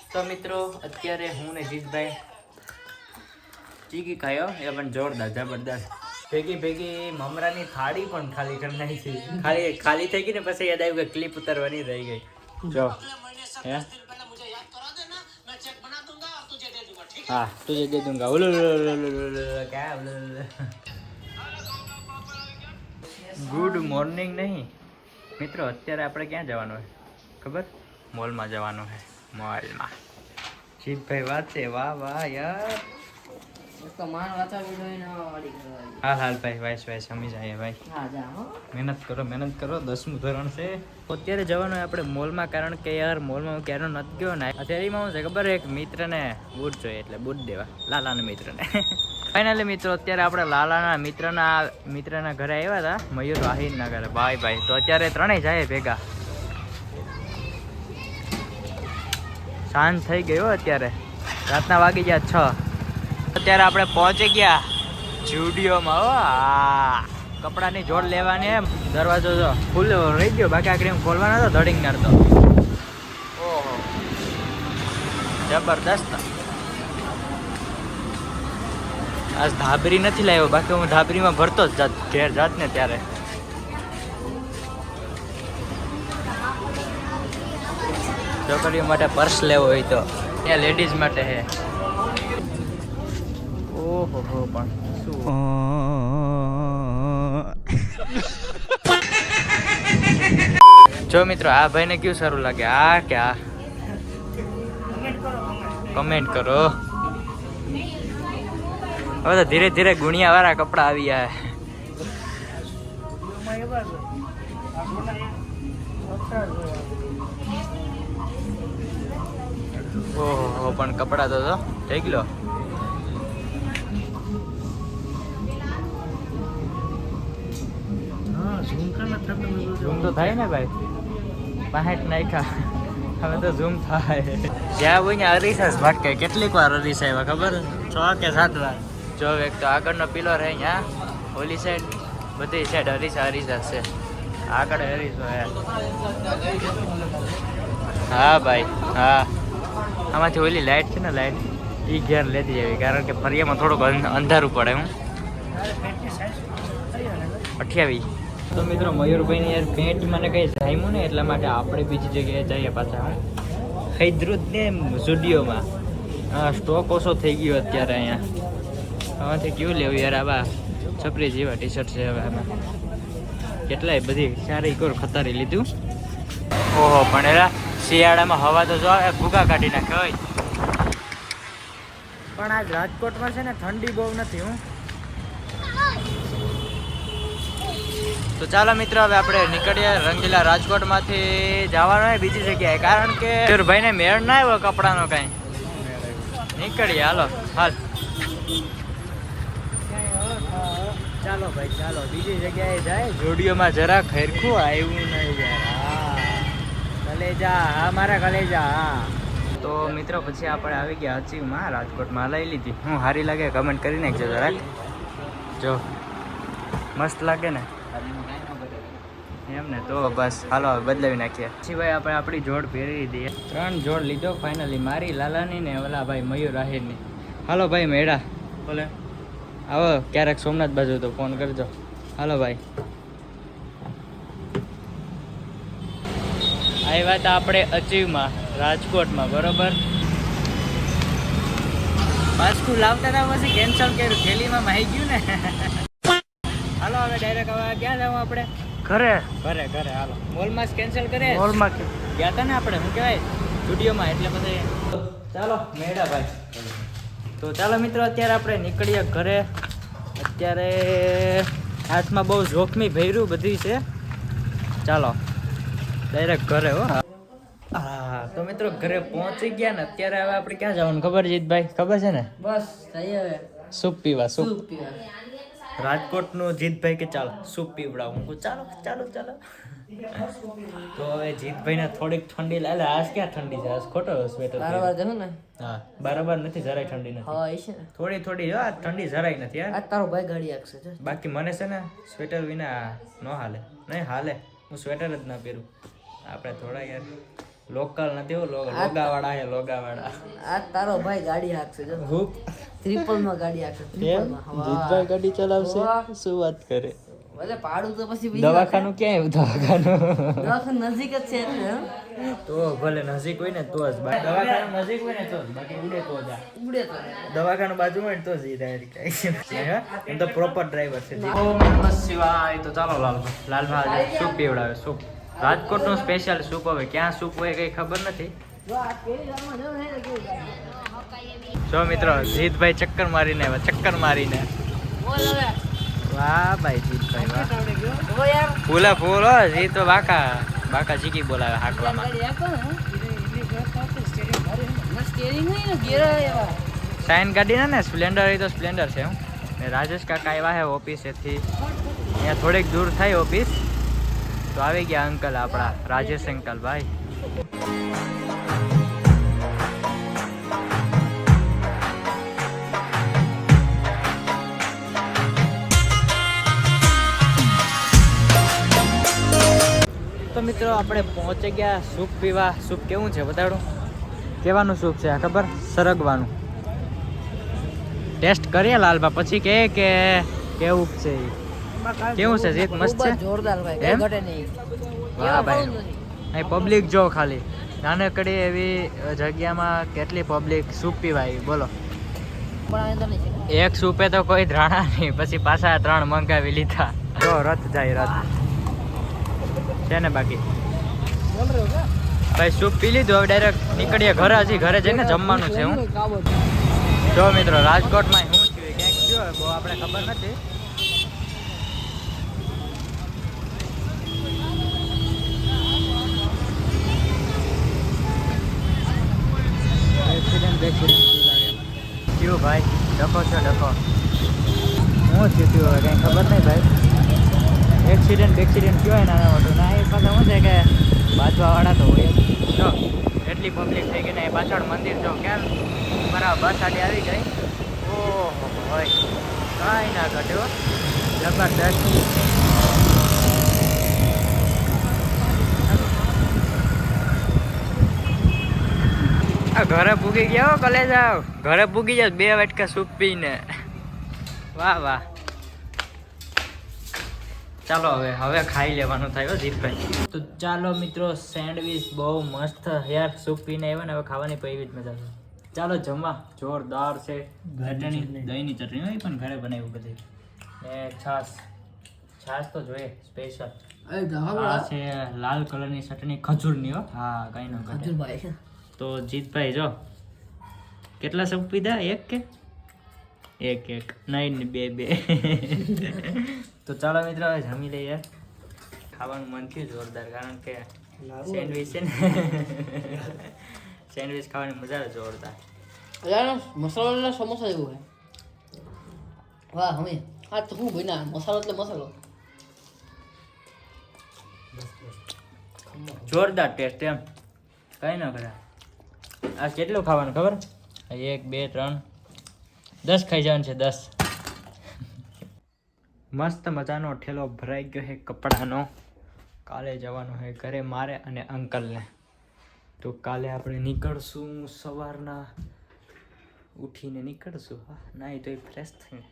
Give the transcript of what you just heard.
તો મિત્રો અત્યારે હું ને જીતભાઈ ચીકી ખાયો એ પણ જોરદાર જબરદસ્ત ભેગી મમરાની થાળી પણ ખાલી કરી નાખી ખાલી થઈ ગઈ ને પછી યાદ આવ્યું કે ક્લિપ ઉતારવાની રહી ગઈ જો હે हाँ तुझे दे दूंगा क्या गुड मॉर्निंग नहीं મિત્રો અત્યારે આપણે ક્યાં જવાનું હે ખબર મોલમાં જવાનું હે મોલમાં જીતભાઈ વાત છે વાહ વાહ યાર તો માન વાતા વિડિયો ને વાડી કરવાની હાલ ભાઈ વાઈસ સમજી જાય ભાઈ હા જા હો મહેનત કરો 10મું ધોરણ છે અત્યારે જવાનું હોય આપણે મોલમાં કારણ કે યાર મોલમાં હું ક્યારનો નથી ગયો ને અત્યારેમાં હું છે ખબર એક મિત્રને બૂટ જોઈએ એટલે બૂટ દેવા લાલાના મિત્રને ફાઇનલી મિત્રો અત્યારે આપણે લાલાના મિત્રના ઘરે આવ્યા હતા મયુર વાહિનના ઘરે ભાઈ તો અત્યારે ત્રણેય જાય ભેગા સાંજ થઈ ગયો અત્યારે રાતના વાગી ગયા 6 અત્યારે આપણે પહોંચી ગયા સ્ટુડિયોમાં હો કપડાની જોડ લેવાની એમ દરવાજો જો ખુલ્લો રહી ગયો બાકી આખરે ખોલવાનો હતો ધડીંગ નારતો ઓહો જબરદસ્ત આજ ધાબરી નથી લાવ્યો બાકી હું ધાબરીમાં ભરતો જ ઘેર જાત ને ત્યારે છોકરીઓ માટે પર્સ લેવો હોય તો ત્યાં લેડીઝ માટે હે ઓહો પણ શું જો મિત્રો આ ભાઈને કેવું સારું લાગે આ કે આ કમેન્ટ કરો હવે તો ધીરે ધીરે ગુણિયા વાળા કપડા આવી ગયા ઓહો પણ કપડા તો થઈ ગયો ઝૂમ તો થાય ને ભાઈ 65 નાખ્યા હવે તો ઝૂમ થાય જ્યાં હોય ને અરીસા ભટકે કેટલીક વાર અરીસા આવ્યા ખબર 6 કે 7 વાર જો એક તો આગળનો પિલર હે અહીંયા ઓલી સાઈડ બધી સાઈડ અરીસા છે આગળ અરીસો હે હા ભાઈ હા આમાંથી ઓલી લાઈટ છે ને લાઈટ એ ઘેર લેતી આવી કારણ કે ફરિયામાં થોડુંક અંધારું પડે હું 28 તો મિત્રો મયુરભાઈને યાર પેન્ટ મને કઈ જામ્યું ને એટલા માટે આપણે બીજી જગ્યાએ જઈએ પાછા હૈદરુદ ને સ્ટુડિયોમાં સ્ટોક ઓછો થઈ ગયો અત્યારે અહીંયા આમાંથી કેવું લેવું યાર આવા છપરી જેવા ટી શર્ટ છે હવે આમાં કેટલાય બધી સારી કોર ખતારી લીધું ઓહો પણ એલા શિયાળામાં હવા તો જો ભૂગા કાઢી નાખે હોય પણ આજ રાજકોટમાં છે ને ઠંડી બહુ નથી હું તો ચાલો મિત્રો હવે આપણે નીકળીએ રંગીલા રાજકોટમાંથી જવાનું હોય બીજી જગ્યાએ કારણ કે ભાઈને મેળ ના આવ્યો કપડાનો કાંઈ નીકળીએ હાલ ચાલો ભાઈ ચાલો બીજી જગ્યાએ જાય જોડીઓમાં જરા ખરખું આવ્યું નહીં યાર કલેજા હા મારા કલેજા હા તો મિત્રો પછી આપણે આવી ગયા અચીવમાં રાજકોટમાં લઈ લીધી હું સારી લાગે કમેન્ટ કરી નાખજો જરાક જો મસ્ત લાગે ને એમ ને તો બસ હાલો બદલાવી નાખીએ પછી ભાઈ આપણે આપણી જોડ પહેરી દઈએ 3 જોડ લીધો ફાઇનલી મારી લાલાની ને ઓલા ભાઈ મયુર આહિરની હાલો ભાઈ મેળા બોલે આવો ક્યારેક સોમનાથ બાજુ તો ફોન કરજો હાલો ભાઈ આવ્યા હતા આપણે અચીવમાં રાજકોટમાં બરોબર પાછું લાવતા હતા પછી કેન્સલ કર્યું થેલીમાં માહી ગયું ને હાલો હવે ડાયરેક્ટ હવે ક્યાં જવું આપણે ઘરે હાલો મોલમાં જ કેન્સલ કરે મોલમાં ગયા હતા ને આપણે શું કહેવાય સ્ટુડિયોમાં એટલે પછી ચાલો મેળા ભાઈ તો ચાલો મિત્રો અત્યારે આપણે નીકળીએ ઘરે અત્યારે હાથમાં બહુ જોખમી ભર્યું બધી છે ચાલો ડાયરેક્ટ ઘરે હો હા તો મિત્રો ઘરે પહોંચી ગયા ને અત્યારે હવે આપણે ક્યાં જવાનું ખબર જીતભાઈ ખબર છે ને બસ જઈએ હવે સૂપ પીવા પીવા રાજકોટનું જીતભાઈ કે ચાલો સૂપ પીવડાવું હું ચાલો તો હવે જીતભાઈને થોડીક ઠંડી લાગે આજ ક્યાં ઠંડી છે આજ ખોટો સ્વેટર બરાબર જવું ને હા બરાબર નથી જરાય ઠંડી નથી હા છે થોડી આ ઠંડી જરાય નથી યાર આ તારો ભાઈ ગાડી આખશે જો બાકી મને છે ને સ્વેટર વિના ન હાલે નહીં હાલે હું સ્વેટર જ ના પહેરું આપણે થોડા યાર લોકલ નથી હો, લોગાવાળા હે લોગાવાળા. આ તારો ભાઈ ગાડી હાંકશે જો. હું ત્રિપલ માં ગાડી હાંકશે. એમ ત્રિપલ માં. જીતભાઈ ગાડી ચલાવશે? વાહ. શું વાત કરે? ભલે ભાડું તો પછી બીજી વાત દવાખાનું ક્યાં આવ્યું? દવાખાનું છે. દવાખાનું નજીક જ છે એટલે હં? તો ભલે નજીક હોય ને તો જ, દવાખાનું નજીક હોય ને તો જ, બાકી ઉડે તો જા. ઉડે તો. દવાખાનું બાજુ હોય ને તો જ ઈ ડાયરેક્ટ એમ તો પ્રોપર ડ્રાઈવર છે. ઓમ નમઃ શિવાય. તો ચાલો લાલભાઈ આજે સૂપ પીવડાવે. સૂપ રાજકોટનું સ્પેશિયલ સૂપ. હવે ક્યાં સૂપ હોય કઈ ખબર નથી. જો આ કેવી ગામમાં જો ને કેવી ગાડી. જો મિત્રો જીતભાઈ ચક્કર મારીને આવ્યા, ચક્કર મારીને. બોલ હવે. વાહ ભાઈ જીતભાઈ વાહ. આવડે ગયો. ઓ યાર. ફૂલા ફૂલ હો જીત તો બાકા ચીકી બોલાવે હાકવામાં. ગાડી હાંકો ને. સ્ટીયરિંગ નહીં ને ગેર એવા. શાઇન ગાડી ને સ્પ્લેન્ડર હોય તો સ્પ્લેન્ડર છે. હું ને રાજેશ કાકા આવ્યા હે ઓફિસેથી. અહીંયા થોડીક દૂર થાય ઓફિસ, તો આવી ગયા અંકલ આપણા રાજેશ અંકલ ભાઈ. તો મિત્રો આપણે પહોંચી ગયા સૂપ પીવા. સૂપ કેવું છે બતાડું? કેવાનું સૂપ છે આ ખબર? સરગવાનું. ટેસ્ટ કરીએ લાલબા પછી કે કેવું છે ઈ. કેવું છે જીત? મસ્ત છે જોરદાર ભાઈ. એમ? કઈ ઘટે નહીં. વાહ ભાઈ. અહીં પબ્લિક જો ખાલી નાનકડી એવી જગ્યામાં કેટલી પબ્લિક સૂપ પીવાય બોલો. પણ આ અંદર નહીં છે. એક સૂપે તો કોઈ ધ્રાણા નહીં, પછી પાછા 3 મંગાવી લીધા. જો રથ જાય રથ છે ને. બાકી બોલ રહ્યો કે? ભાઈ સૂપ પી લીધું, હવે ડાયરેક્ટ નીકળીએ ઘરે. હજી ઘરે જઈને જમવાનું છે. હું જો મિત્રો રાજકોટમાં શું થયું ક્યાંક થયું હોય બહુ આપણે ખબર નથી. થયું ભાઈ ડખો છે ડખો. શું થયું હવે કંઈ ખબર નહીં ભાઈ. એક્સિડન્ટ થયું હોય નાના મોટું ના. એ પાછા શું છે કે બાજવાવાળા તો હોય જો એટલી પબ્લિક થઈ ગઈ ને. એ પાછળ મંદિર જો કેમ બરાબર બસ આડી આવી ગઈ. ઓહો હોય કાંઈ ના ઘટ્યો, જબરદસ્ત. આ ઘરે પૂગી ગયા હો કલેજા. ઘરે પૂગી જાય 2 વાટકા સૂપ પીને. વાહ વાહ. ચાલો હવે ખાઈ લેવાનું થાય જીતભાઈ. તો ચાલો મિત્રો સેન્ડવિચ બહુ મસ્ત યાર. સૂપ પીને આવ્યો ને હવે ખાવાની પડી જ મજા આવે. ચાલો જમવા. જોરદાર છે. ચટણી દહીંની ચટણી હોય પણ ઘરે બનાવ્યું બધી. ને છાશ તો જોઈએ સ્પેશિયલ. આ છે લાલ કલરની ચટણી ખજૂરની હો. હા કઈ ન ઘટે. ભાઈ તો જીતભાઈ જો કેટલા સૂપ પીધા? એક નહીં 2 તો ચાલો મિત્રો હવે જમી લઈએ. ખાવાનું મન થયું જોરદાર, કારણ કે સેન્ડવિચ છે ને. સેન્ડવિચ ખાવાની મજા આવે જોરદાર. મસાલા સમોસા જેવું હે. વાહ હમે આ તો હું બના મસાલો એટલે મસાલો. જોરદાર ટેસ્ટ એમ કઈ ન કરે. આ કેટલું ખાવાનું ખબર? 1 2 3 10 ખાઈ જવાનું છે 10. મસ્ત મજાનો ઠેલો ભરાઈ ગયો છે કપડાનો. કાલે જવાનું છે ઘરે મારે અને અંકલને. તો કાલે આપણે નીકળશું સવારના ઉઠીને નીકળશું. હા નાઈ તો ફ્રેશ થઈને